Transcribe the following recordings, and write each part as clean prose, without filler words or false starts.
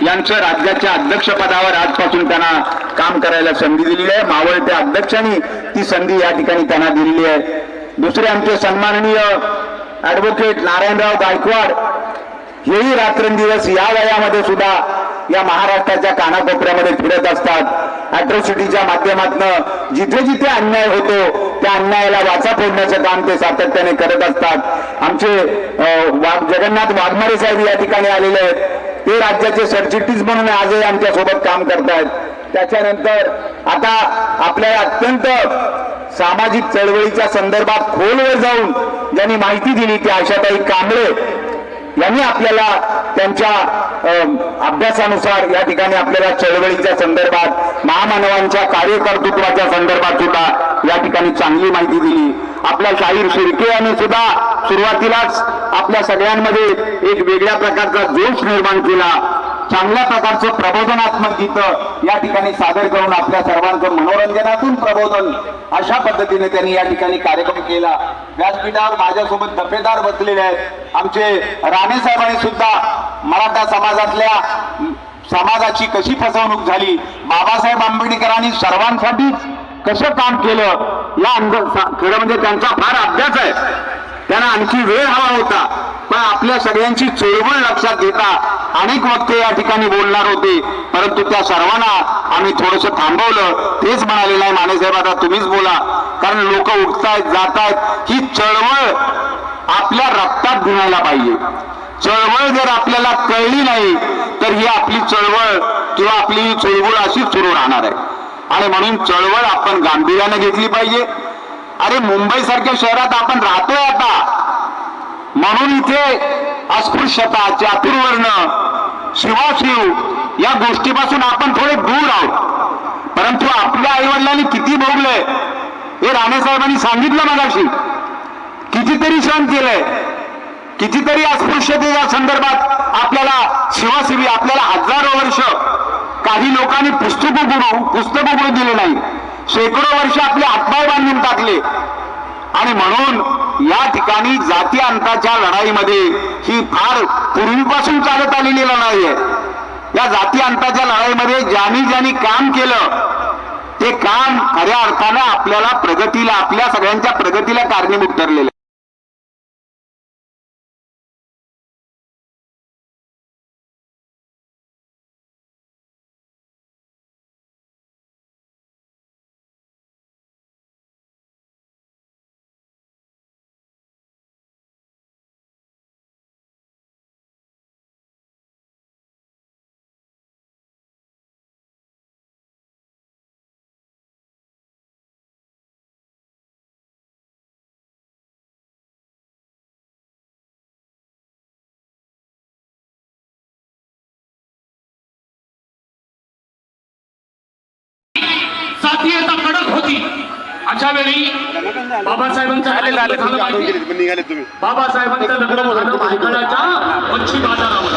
यांचं राज्याच्या अध्यक्षपदावर आजपासून त्यांना काम करायला संधी दिलेली आहे। मावळत्या अध्यक्षांनी ती संधी या ठिकाणी त्यांना दिलेली आहे। दुसरे आमचे सन्माननीय ॲडव्होकेट नारायणराव गायकवाड हेही रात्रंदिवस या वयामध्ये सुद्धा या महाराष्ट्राच्या कानाकोपऱ्यामध्ये फिरत असतात। अॅट्रॉसिटीच्या माध्यमातून जिथे जिथे अन्याय होतो त्या अन्यायाला वाचा फोडण्याचं काम ते सातत्याने करत असतात। आमचे जगन्नाथ वाघमारे साहेब या ठिकाणी आलेले आहेत, ते राज्याचे सरचिटणीस म्हणून आजही आमच्या सोबत काम करतायत। त्याच्यानंतर आता आपल्याला अत्यंत सामाजिक चळवळीच्या संदर्भात खोलवर जाऊन ज्यांनी माहिती दिली ती आशाताई कांबळे यांनी आपल्याला त्यांच्या अभ्यासानुसार या ठिकाणी आपल्याला चळवळीच्या संदर्भात महामानवांच्या कार्यकर्तृत्वाच्या संदर्भात सुद्धा या ठिकाणी चांगली माहिती दिली। आपल्या शाहीर शिर्के यांनी सुद्धा सुरुवातीलाच आपल्या सगळ्यांमध्ये एक वेगळ्या प्रकारचा जोश निर्माण केला। चांगल्या प्रकारचं प्रबोधनात्मक गीतं या ठिकाणी सादर करून आपल्या सर्वांचं मनोरंजनातून प्रबोधन अशा पद्धतीने त्यांनी या ठिकाणी कार्यक्रम केला। व्यासपीठावर माझ्यासोबत दफेदार बसलेले आहेत आमचे राणे साहेबांनी सुद्धा मराठा समाजाची कशी फसवणूक झाली, बाबासाहेब आंबेडकरांनी सर्वांसाठी कसं काम केलं या खरं म्हणजे त्यांचा फार अभ्यास आहे। त्यांना आणखी वेळ हवा होता, पण आपल्या सगळ्यांची चळवळ लक्षात घेता अनेक वक्ते या ठिकाणी बोलणार होते, परंतु त्या सर्वांना आम्ही थोडंसं थांबवलं। तेच म्हणाले नाही मानेसाहेब आता तुम्हीच बोला, कारण लोक उठतायत जातायत। ही चळवळ आपल्या रक्तात भिनायला पाहिजे। चळवळ जर आपल्याला कळली नाही तर ही आपली चळवळ किंवा आपली चळवळ अशीच सुरू राहणार आहे। आणि म्हणून चळवळ आपण गांभीर्याने घेतली पाहिजे। अरे मुंबई सारख्या शहरात आपण राहतोय आता, म्हणून इथे अस्पृश्यता, चातुर्वर्ण, शिवाशिव या गोष्टीपासून आपण थोडे दूर आहोत। परंतु आपल्या आईवडिलांनी किती भोगलंय हे राणेसाहेबांनी सांगितलं मगाशी, कितीतरी सहन केलंय, कितीतरी अस्पृश्यतेच्या संदर्भात आपल्याला शिवाशिवी आपल्याला हजारो वर्ष काही लोकांनी पुस्तक उघडू दिले नाही, शेकडो वर्ष आपले हातपाय बांधून टाकले। आणि म्हणून या ठिकाणी जाती अंताच्या लढाईमध्ये ही फार पूर्वीपासून चालत आलेली लढाई आहे। या जाती अंताच्या लढाईमध्ये ज्यांनी काम केलं ते काम खऱ्या अर्थानं आपल्याला प्रगतीला, आपल्या सगळ्यांच्या प्रगतीला कारणीभूत ठरलेलं। जातीयता कडक होती अशा वेळी बाबासाहेबांचं लग्न झालं भायखळ्याच्या मच्छी बाजारावर।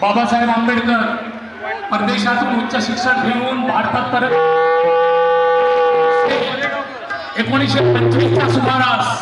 बाबासाहेब आंबेडकर परदेशातून उच्च शिक्षण घेऊन भारतात परत 1925च्या सुमारास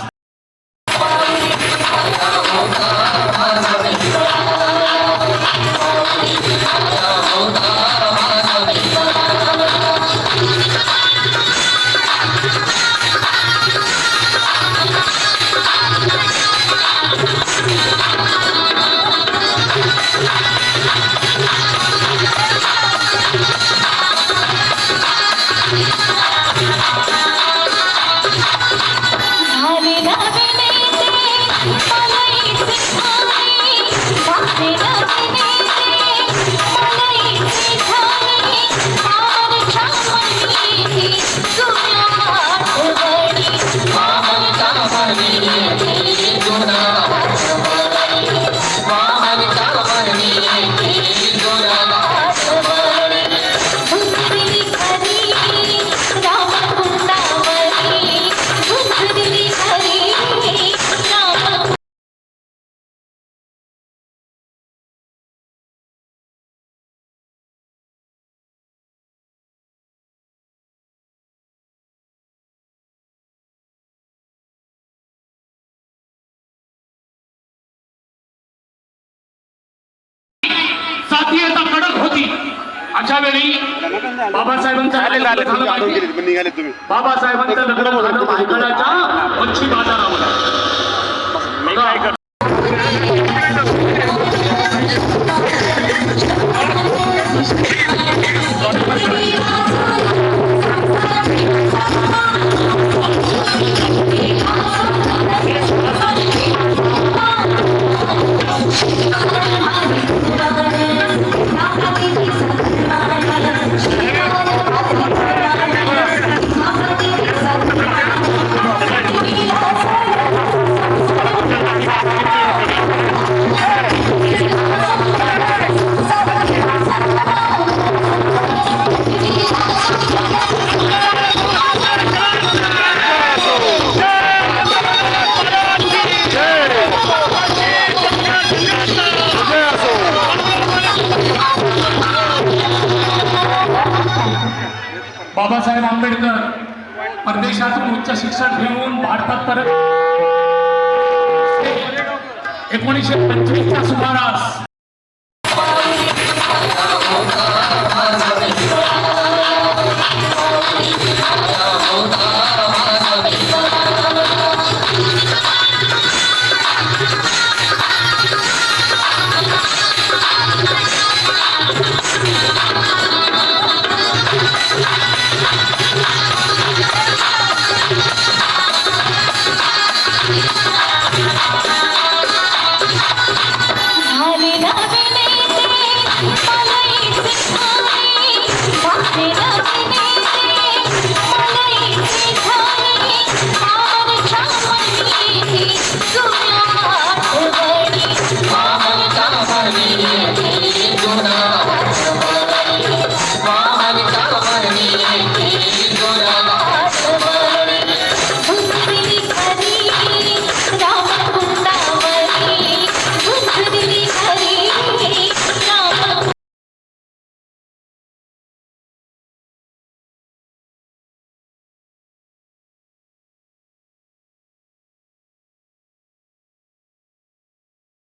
अशा वेळी बाबासाहेबांचं लग्न झालं पाहिजे. बाबासाहेबांचं लग्न झालं भायखळ्याच्या मच्छी बाजारामध्ये. बघा. बाबासाहेब आंबेडकर परदेशातून उच्च शिक्षण घेऊन भारतात परत 1925च्या सुमारास